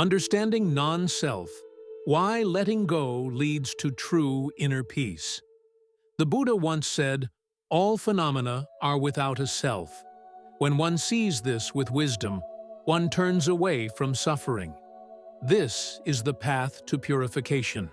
Understanding non-self, why letting go leads to true inner peace. The Buddha once said, "All phenomena are without a self." When one sees this with wisdom, one turns away from suffering. This is the path to purification.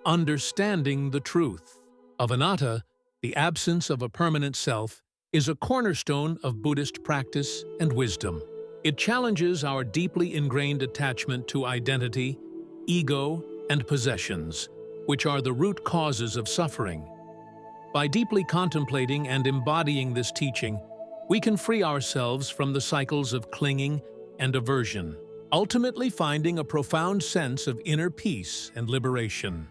Understanding the truth of anatta, the absence of a permanent self, is a cornerstone of Buddhist practice and wisdom. It challenges our deeply ingrained attachment to identity, ego, and possessions, which are the root causes of suffering. By deeply contemplating and embodying this teaching, we can free ourselves from the cycles of clinging and aversion, ultimately finding a profound sense of inner peace and liberation.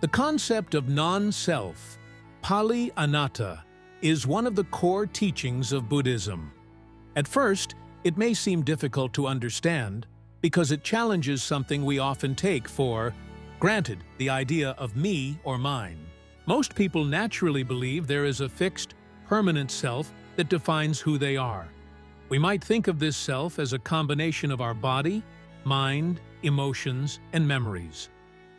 The concept of non-self, Pali anatta, is one of the core teachings of Buddhism. At first, it may seem difficult to understand because it challenges something we often take for granted, the idea of me or mine. Most people naturally believe there is a fixed, permanent self that defines who they are. We might think of this self as a combination of our body, mind, emotions, and memories.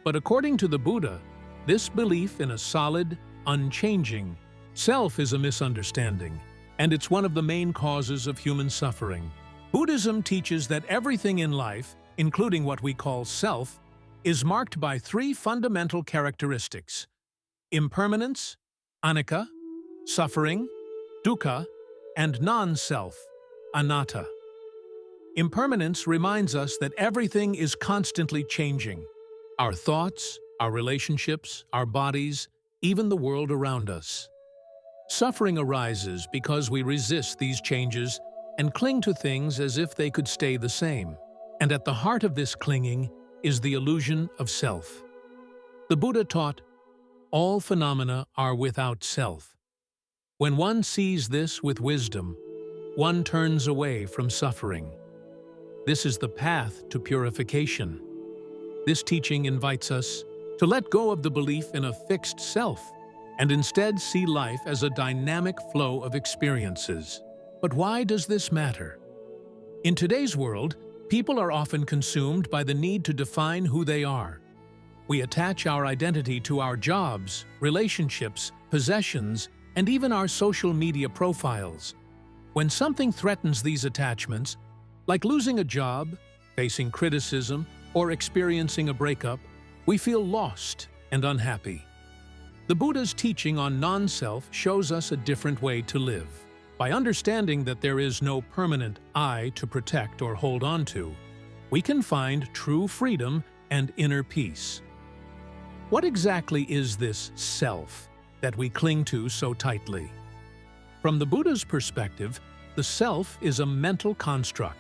But according to the Buddha, this belief in a solid, unchanging self is a misunderstanding, and it's one of the main causes of human suffering. Buddhism teaches that everything in life, including what we call self, is marked by three fundamental characteristics: impermanence, anicca, suffering, dukkha, and non-self, anatta. Impermanence reminds us that everything is constantly changing. Our thoughts, our relationships, our bodies, even the world around us. Suffering arises because we resist these changes and cling to things as if they could stay the same. And at the heart of this clinging is the illusion of self. The Buddha taught, all phenomena are without self. When one sees this with wisdom, one turns away from suffering. This is the path to purification. This teaching invites us to let go of the belief in a fixed self and instead see life as a dynamic flow of experiences. But why does this matter? In today's world, people are often consumed by the need to define who they are. We attach our identity to our jobs, relationships, possessions, and even our social media profiles. When something threatens these attachments, like losing a job, facing criticism, or experiencing a breakup, we feel lost and unhappy. The Buddha's teaching on non-self shows us a different way to live. By understanding that there is no permanent I to protect or hold on to, we can find true freedom and inner peace. What exactly is this self that we cling to so tightly? From the Buddha's perspective, the self is a mental construct,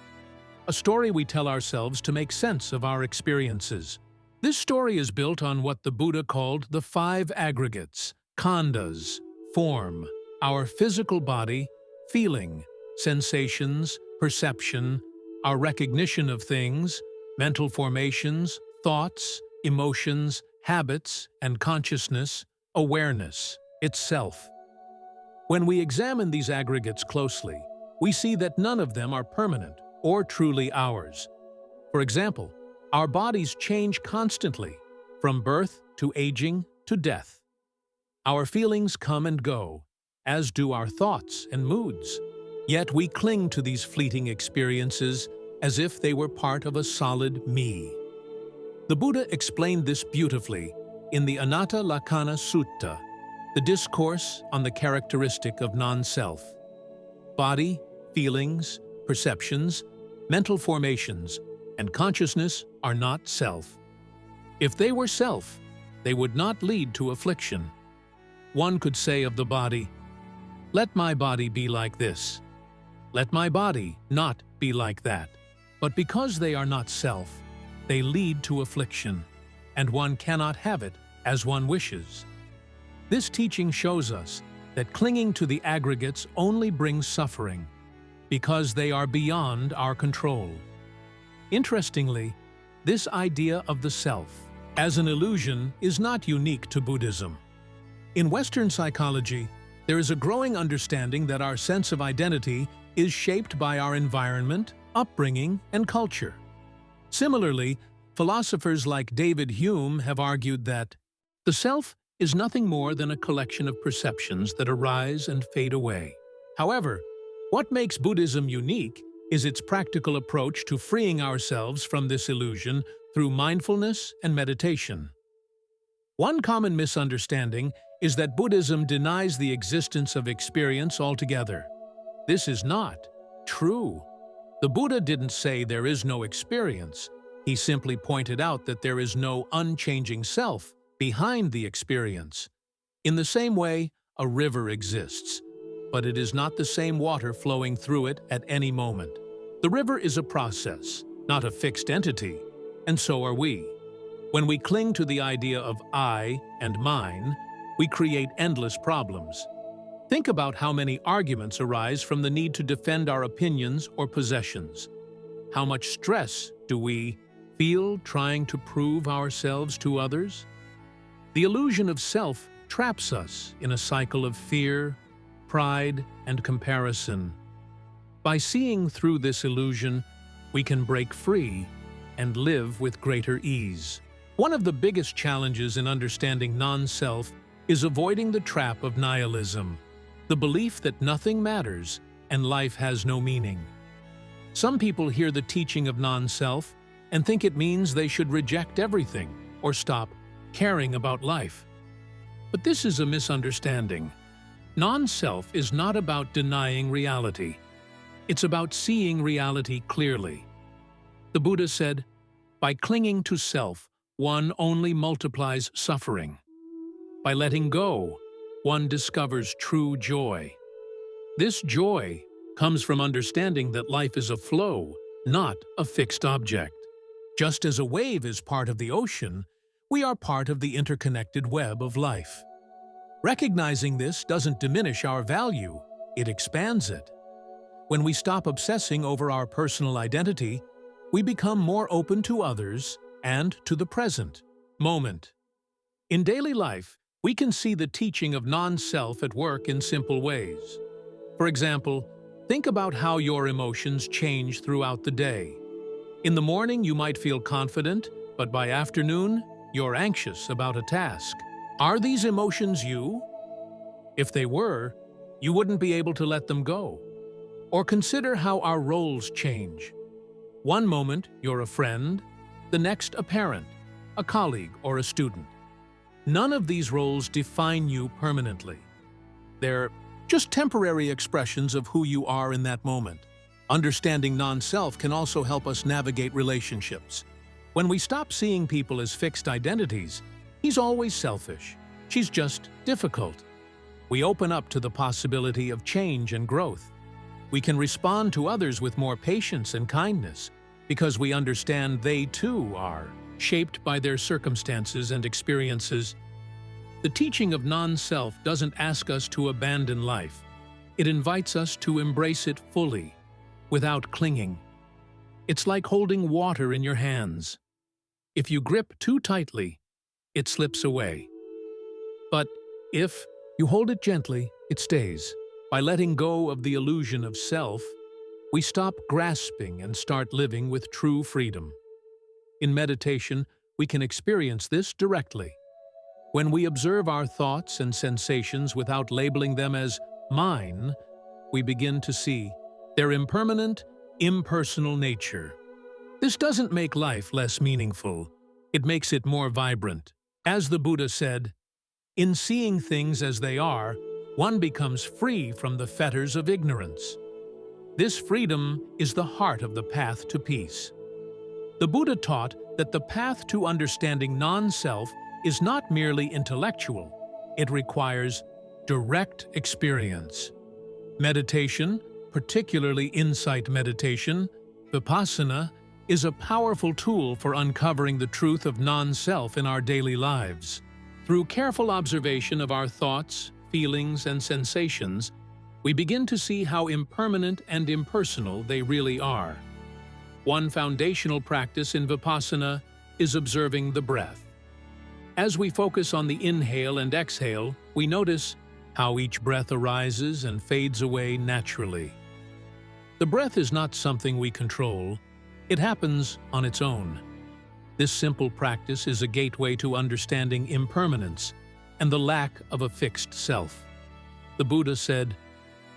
a story we tell ourselves to make sense of our experiences. This story is built on what the Buddha called the five aggregates, khandhas, form, our physical body, feeling, sensations, perception, our recognition of things, mental formations, thoughts, emotions, habits, and consciousness, awareness, itself. When we examine these aggregates closely, we see that none of them are permanent or truly ours. For example, our bodies change constantly, from birth to aging to death. Our feelings come and go, as do our thoughts and moods. Yet we cling to these fleeting experiences as if they were part of a solid me. The Buddha explained this beautifully in the Anatta Lakkhana Sutta, the discourse on the characteristic of non-self. Body, feelings, perceptions, mental formations, and consciousness are not self. If they were self, they would not lead to affliction. One could say of the body, "Let my body be like this. Let my body not be like that." But because they are not self, they lead to affliction, and one cannot have it as one wishes. This teaching shows us that clinging to the aggregates only brings suffering, because they are beyond our control. Interestingly, this idea of the self as an illusion is not unique to Buddhism. In Western psychology, there is a growing understanding that our sense of identity is shaped by our environment, upbringing, and culture. Similarly, philosophers like David Hume have argued that the self is nothing more than a collection of perceptions that arise and fade away. However, what makes Buddhism unique is its practical approach to freeing ourselves from this illusion through mindfulness and meditation. One common misunderstanding is that Buddhism denies the existence of experience altogether. This is not true. The Buddha didn't say there is no experience. He simply pointed out that there is no unchanging self behind the experience. In the same way, a river exists, but it is not the same water flowing through it at any moment. The river is a process, not a fixed entity, and so are we. When we cling to the idea of I and mine, we create endless problems. Think about how many arguments arise from the need to defend our opinions or possessions. How much stress do we feel trying to prove ourselves to others? The illusion of self traps us in a cycle of fear, pride, and comparison. By seeing through this illusion, we can break free and live with greater ease. One of the biggest challenges in understanding non-self is avoiding the trap of nihilism, the belief that nothing matters and life has no meaning. Some people hear the teaching of non-self and think it means they should reject everything or stop caring about life. But this is a misunderstanding. Non-self is not about denying reality. It's about seeing reality clearly. The Buddha said, "By clinging to self, one only multiplies suffering. By letting go, one discovers true joy." This joy comes from understanding that life is a flow, not a fixed object. Just as a wave is part of the ocean, we are part of the interconnected web of life. Recognizing this doesn't diminish our value, it expands it. When we stop obsessing over our personal identity, we become more open to others and to the present moment. In daily life, we can see the teaching of non-self at work in simple ways. For example, think about how your emotions change throughout the day. In the morning, you might feel confident, but by afternoon, you're anxious about a task. Are these emotions you? If they were, you wouldn't be able to let them go. Or consider how our roles change. One moment, you're a friend, the next a parent, a colleague, or a student. None of these roles define you permanently. They're just temporary expressions of who you are in that moment. Understanding non-self can also help us navigate relationships. When we stop seeing people as fixed identities, he's always selfish, she's just difficult, we open up to the possibility of change and growth. We can respond to others with more patience and kindness because we understand they too are shaped by their circumstances and experiences. The teaching of non-self doesn't ask us to abandon life. It invites us to embrace it fully, without clinging. It's like holding water in your hands. If you grip too tightly, it slips away. But if you hold it gently, it stays. By letting go of the illusion of self, we stop grasping and start living with true freedom. In meditation, we can experience this directly. When we observe our thoughts and sensations without labeling them as mine, we begin to see their impermanent, impersonal nature. This doesn't make life less meaningful. It makes it more vibrant. As the Buddha said, "In seeing things as they are, one becomes free from the fetters of ignorance." This freedom is the heart of the path to peace. The Buddha taught that the path to understanding non-self is not merely intellectual. It requires direct experience. Meditation, particularly insight meditation, vipassana, is a powerful tool for uncovering the truth of non-self in our daily lives. Through careful observation of our thoughts, feelings, and sensations, we begin to see how impermanent and impersonal they really are. One foundational practice in vipassana is observing the breath. As we focus on the inhale and exhale, we notice how each breath arises and fades away naturally. The breath is not something we control. It happens on its own. This simple practice is a gateway to understanding impermanence and the lack of a fixed self. The Buddha said,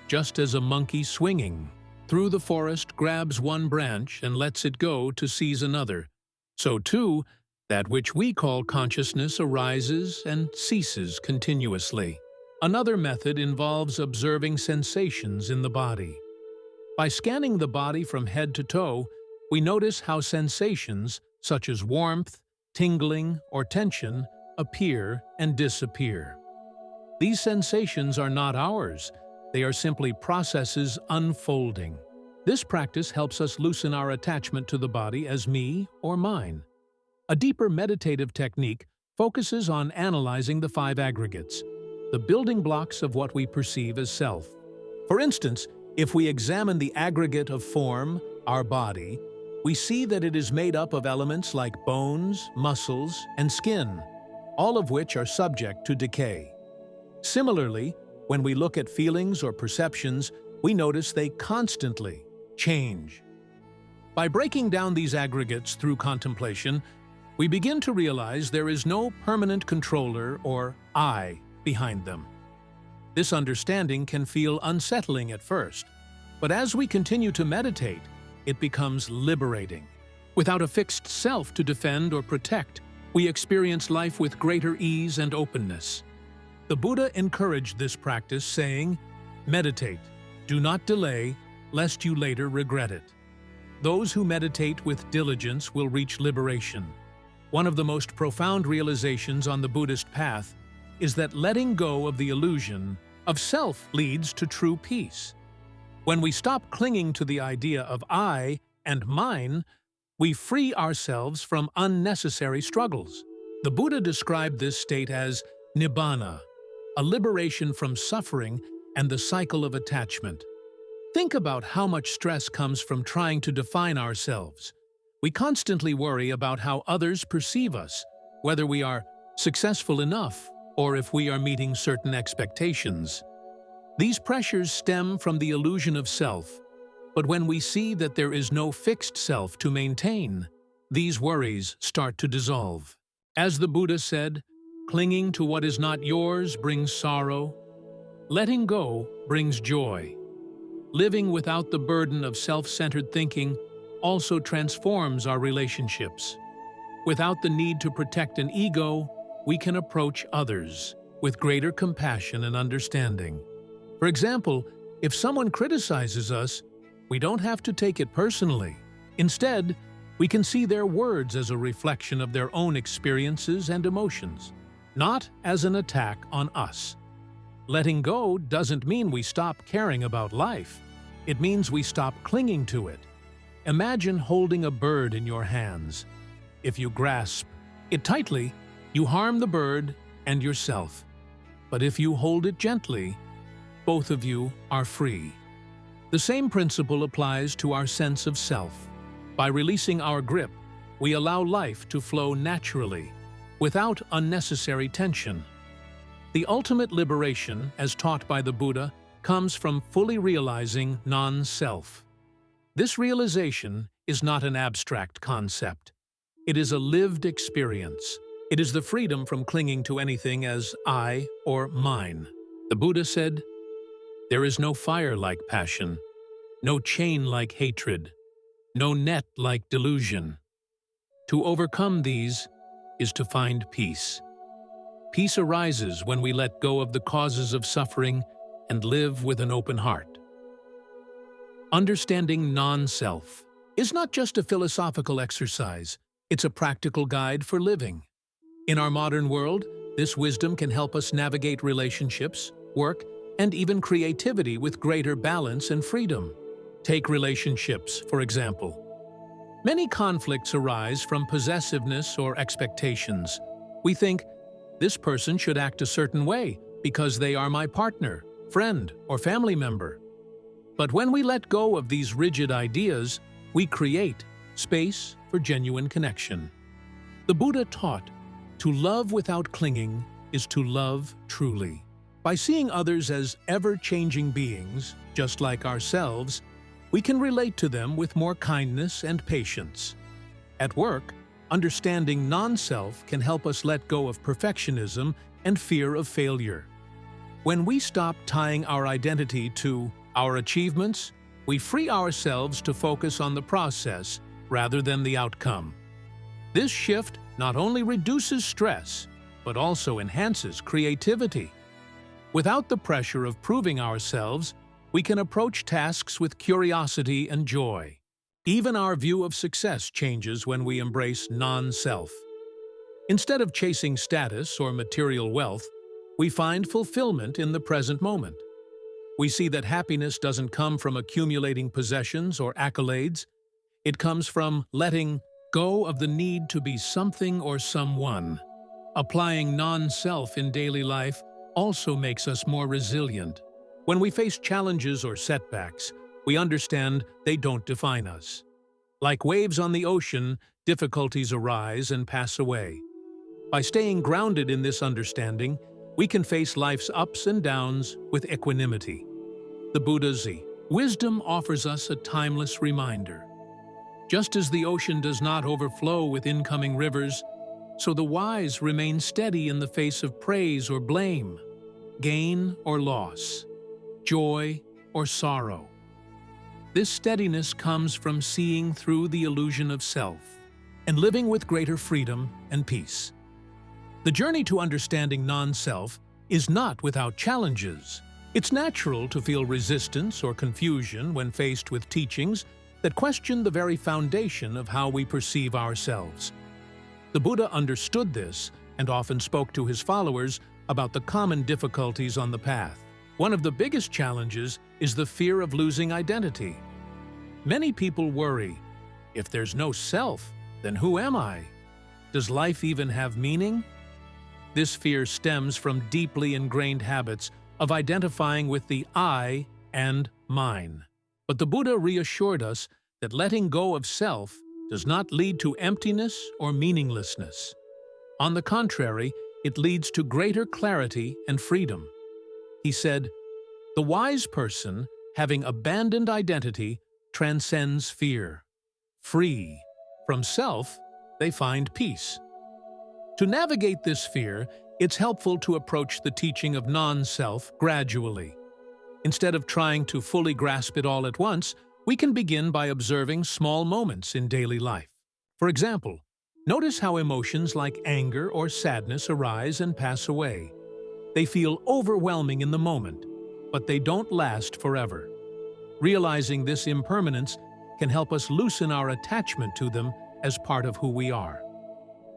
"Just as a monkey swinging through the forest grabs one branch and lets it go to seize another, so too, that which we call consciousness arises and ceases continuously." Another method involves observing sensations in the body. By scanning the body from head to toe, we notice how sensations, such as warmth, tingling, or tension, appear and disappear. These sensations are not ours. They are simply processes unfolding. This practice helps us loosen our attachment to the body as me or mine. A deeper meditative technique focuses on analyzing the 5 aggregates, the building blocks of what we perceive as self. For instance, if we examine the aggregate of form, our body, we see that it is made up of elements like bones, muscles, and skin, all of which are subject to decay. Similarly, when we look at feelings or perceptions, we notice they constantly change. By breaking down these aggregates through contemplation, we begin to realize there is no permanent controller or I behind them. This understanding can feel unsettling at first, but as we continue to meditate, it becomes liberating. Without a fixed self to defend or protect, we experience life with greater ease and openness. The Buddha encouraged this practice, saying, "Meditate, do not delay, lest you later regret it." Those who meditate with diligence will reach liberation. One of the most profound realizations on the Buddhist path is that letting go of the illusion of self leads to true peace. When we stop clinging to the idea of I and mine, we free ourselves from unnecessary struggles. The Buddha described this state as nibbana, a liberation from suffering and the cycle of attachment. Think about how much stress comes from trying to define ourselves. We constantly worry about how others perceive us, whether we are successful enough or if we are meeting certain expectations. These pressures stem from the illusion of self, but when we see that there is no fixed self to maintain, these worries start to dissolve. As the Buddha said, clinging to what is not yours brings sorrow. Letting go brings joy. Living without the burden of self-centered thinking also transforms our relationships. Without the need to protect an ego, we can approach others with greater compassion and understanding. For example, if someone criticizes us, we don't have to take it personally. Instead, we can see their words as a reflection of their own experiences and emotions, not as an attack on us. Letting go doesn't mean we stop caring about life. It means we stop clinging to it. Imagine holding a bird in your hands. If you grasp it tightly, you harm the bird and yourself. But if you hold it gently, both of you are free. The same principle applies to our sense of self. By releasing our grip, we allow life to flow naturally, without unnecessary tension. The ultimate liberation, as taught by the Buddha, comes from fully realizing non-self. This realization is not an abstract concept. It is a lived experience. It is the freedom from clinging to anything as I or mine. The Buddha said, "There is no fire like passion, no chain like hatred, no net like delusion. To overcome these is to find peace. Peace arises when we let go of the causes of suffering and live with an open heart." Understanding non-self is not just a philosophical exercise, it's a practical guide for living. In our modern world, this wisdom can help us navigate relationships, work, and even creativity with greater balance and freedom. Take relationships, for example. Many conflicts arise from possessiveness or expectations. We think, this person should act a certain way because they are my partner, friend, or family member. But when we let go of these rigid ideas, we create space for genuine connection. The Buddha taught, to love without clinging is to love truly. By seeing others as ever-changing beings, just like ourselves, we can relate to them with more kindness and patience. At work, understanding non-self can help us let go of perfectionism and fear of failure. When we stop tying our identity to our achievements, we free ourselves to focus on the process rather than the outcome. This shift not only reduces stress, but also enhances creativity. Without the pressure of proving ourselves, we can approach tasks with curiosity and joy. Even our view of success changes when we embrace non-self. Instead of chasing status or material wealth, we find fulfillment in the present moment. We see that happiness doesn't come from accumulating possessions or accolades. It comes from letting go of the need to be something or someone. Applying non-self in daily life also makes us more resilient. When we face challenges or setbacks, we understand they don't define us. Like waves on the ocean, difficulties arise and pass away. By staying grounded in this understanding, we can face life's ups and downs with equanimity. The Buddha's wisdom offers us a timeless reminder. Just as the ocean does not overflow with incoming rivers, so the wise remain steady in the face of praise or blame, gain or loss, joy or sorrow. This steadiness comes from seeing through the illusion of self and living with greater freedom and peace. The journey to understanding non-self is not without challenges. It's natural to feel resistance or confusion when faced with teachings that question the very foundation of how we perceive ourselves. The Buddha understood this and often spoke to his followers about the common difficulties on the path. One of the biggest challenges is the fear of losing identity. Many people worry, if there's no self, then who am I? Does life even have meaning? This fear stems from deeply ingrained habits of identifying with the I and mine. But the Buddha reassured us that letting go of self does not lead to emptiness or meaninglessness. On the contrary, it leads to greater clarity and freedom. He said, "The wise person, having abandoned identity, transcends fear. Free from self, they find peace." To navigate this fear, it's helpful to approach the teaching of non-self gradually. Instead of trying to fully grasp it all at once, we can begin by observing small moments in daily life. For example, notice how emotions like anger or sadness arise and pass away. They feel overwhelming in the moment, but they don't last forever. Realizing this impermanence can help us loosen our attachment to them as part of who we are.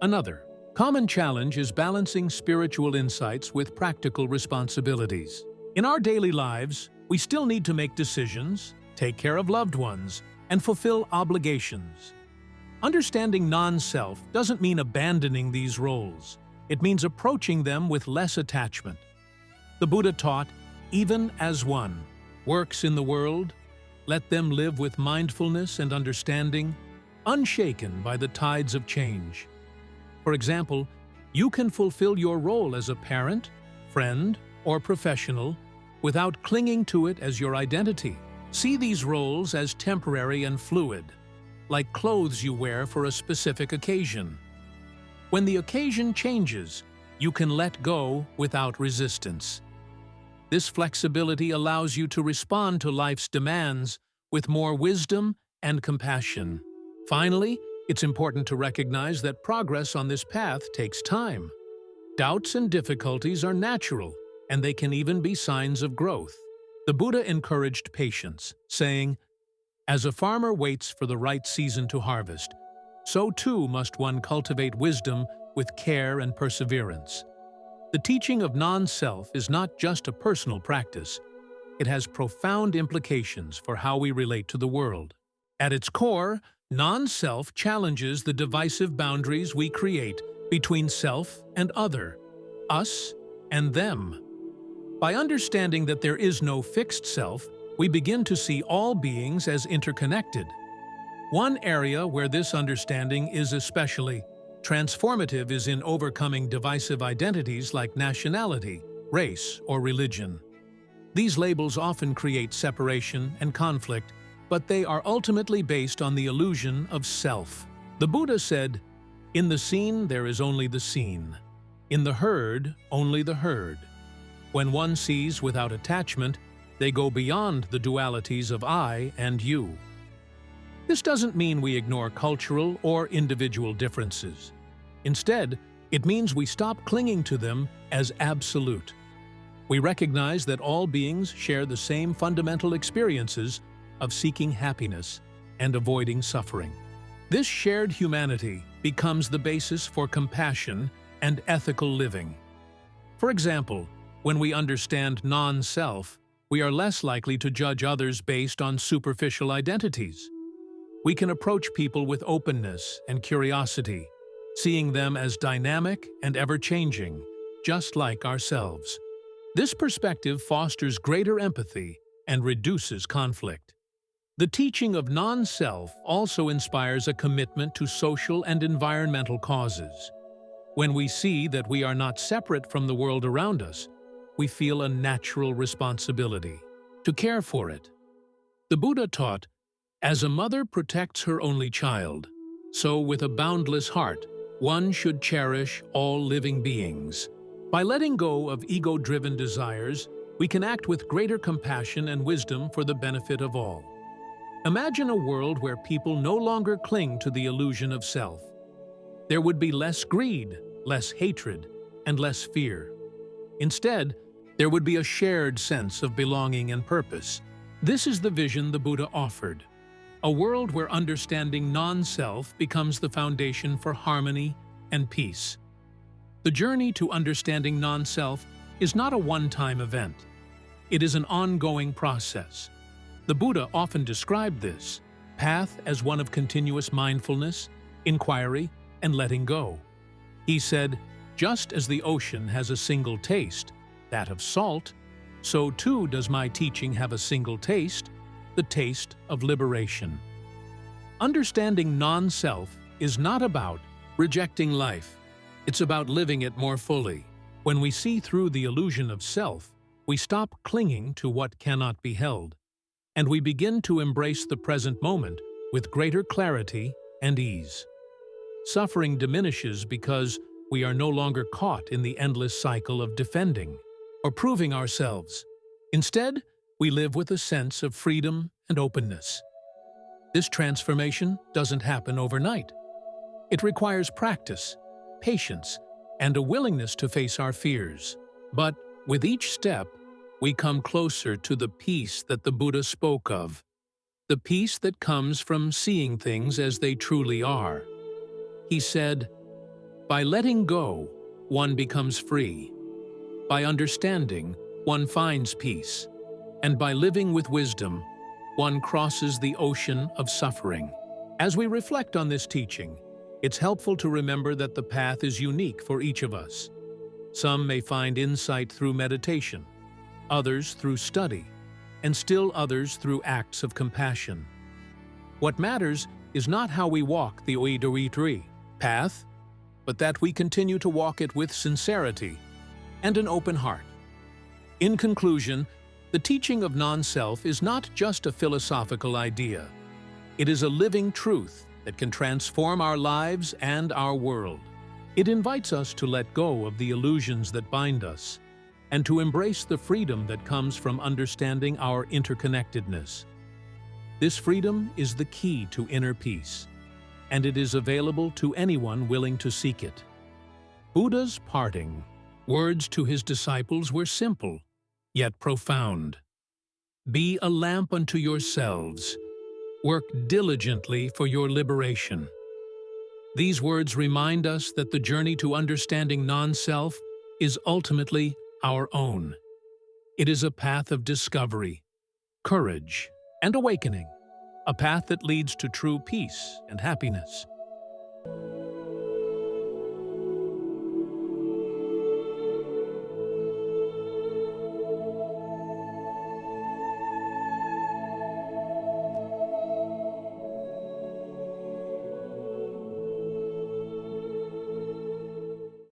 Another common challenge is balancing spiritual insights with practical responsibilities. In our daily lives, we still need to make decisions, take care of loved ones, and fulfill obligations. Understanding non-self doesn't mean abandoning these roles. It means approaching them with less attachment. The Buddha taught, even as one works in the world, let them live with mindfulness and understanding, unshaken by the tides of change. For example, you can fulfill your role as a parent, friend, or professional without clinging to it as your identity. See these roles as temporary and fluid, like clothes you wear for a specific occasion. When the occasion changes, you can let go without resistance. This flexibility allows you to respond to life's demands with more wisdom and compassion. Finally, it's important to recognize that progress on this path takes time. Doubts and difficulties are natural, and they can even be signs of growth. The Buddha encouraged patience, saying, "As a farmer waits for the right season to harvest, so too must one cultivate wisdom with care and perseverance." The teaching of non-self is not just a personal practice. It has profound implications for how we relate to the world. At its core, non-self challenges the divisive boundaries we create between self and other, us and them. By understanding that there is no fixed self, we begin to see all beings as interconnected. One area where this understanding is especially transformative is in overcoming divisive identities like nationality, race, or religion. These labels often create separation and conflict, but they are ultimately based on the illusion of self. The Buddha said, "In the seen there is only the seen. In the herd, only the herd. When one sees without attachment, they go beyond the dualities of I and you." This doesn't mean we ignore cultural or individual differences. Instead, it means we stop clinging to them as absolute. We recognize that all beings share the same fundamental experiences of seeking happiness and avoiding suffering. This shared humanity becomes the basis for compassion and ethical living. For example, when we understand non-self, we are less likely to judge others based on superficial identities. We can approach people with openness and curiosity, seeing them as dynamic and ever-changing, just like ourselves. This perspective fosters greater empathy and reduces conflict. The teaching of non-self also inspires a commitment to social and environmental causes. When we see that we are not separate from the world around us, we feel a natural responsibility to care for it. The Buddha taught, "As a mother protects her only child, so with a boundless heart, one should cherish all living beings." By letting go of ego-driven desires, we can act with greater compassion and wisdom for the benefit of all. Imagine a world where people no longer cling to the illusion of self. There would be less greed, less hatred, and less fear. Instead, there would be a shared sense of belonging and purpose. This is the vision the Buddha offered. A world where understanding non-self becomes the foundation for harmony and peace. The journey to understanding non-self is not a one-time event. It is an ongoing process. The Buddha often described this path as one of continuous mindfulness, inquiry, and letting go. He said, "Just as the ocean has a single taste, that of salt, so too does my teaching have a single taste, the taste of liberation." Understanding non-self is not about rejecting life. It's about living it more fully. When we see through the illusion of self, we stop clinging to what cannot be held, and we begin to embrace the present moment with greater clarity and ease. Suffering diminishes because we are no longer caught in the endless cycle of defending or proving ourselves. Instead, we live with a sense of freedom and openness. This transformation doesn't happen overnight. It requires practice, patience, and a willingness to face our fears. But with each step, we come closer to the peace that the Buddha spoke of, the peace that comes from seeing things as they truly are. He said, "By letting go, one becomes free. By understanding, one finds peace. And by living with wisdom, one crosses the ocean of suffering." As we reflect on this teaching, it's helpful to remember that the path is unique for each of us. Some may find insight through meditation, others through study, and still others through acts of compassion. What matters is not how we walk the Oidori path, but that we continue to walk it with sincerity and an open heart. In conclusion, the teaching of non-self is not just a philosophical idea. It is a living truth that can transform our lives and our world. It invites us to let go of the illusions that bind us and to embrace the freedom that comes from understanding our interconnectedness. This freedom is the key to inner peace, and it is available to anyone willing to seek it. Buddha's parting words to his disciples were simple, yet profound. "Be a lamp unto yourselves. Work diligently for your liberation." These words remind us that the journey to understanding non-self is ultimately our own. It is a path of discovery, courage, and awakening, a path that leads to true peace and happiness.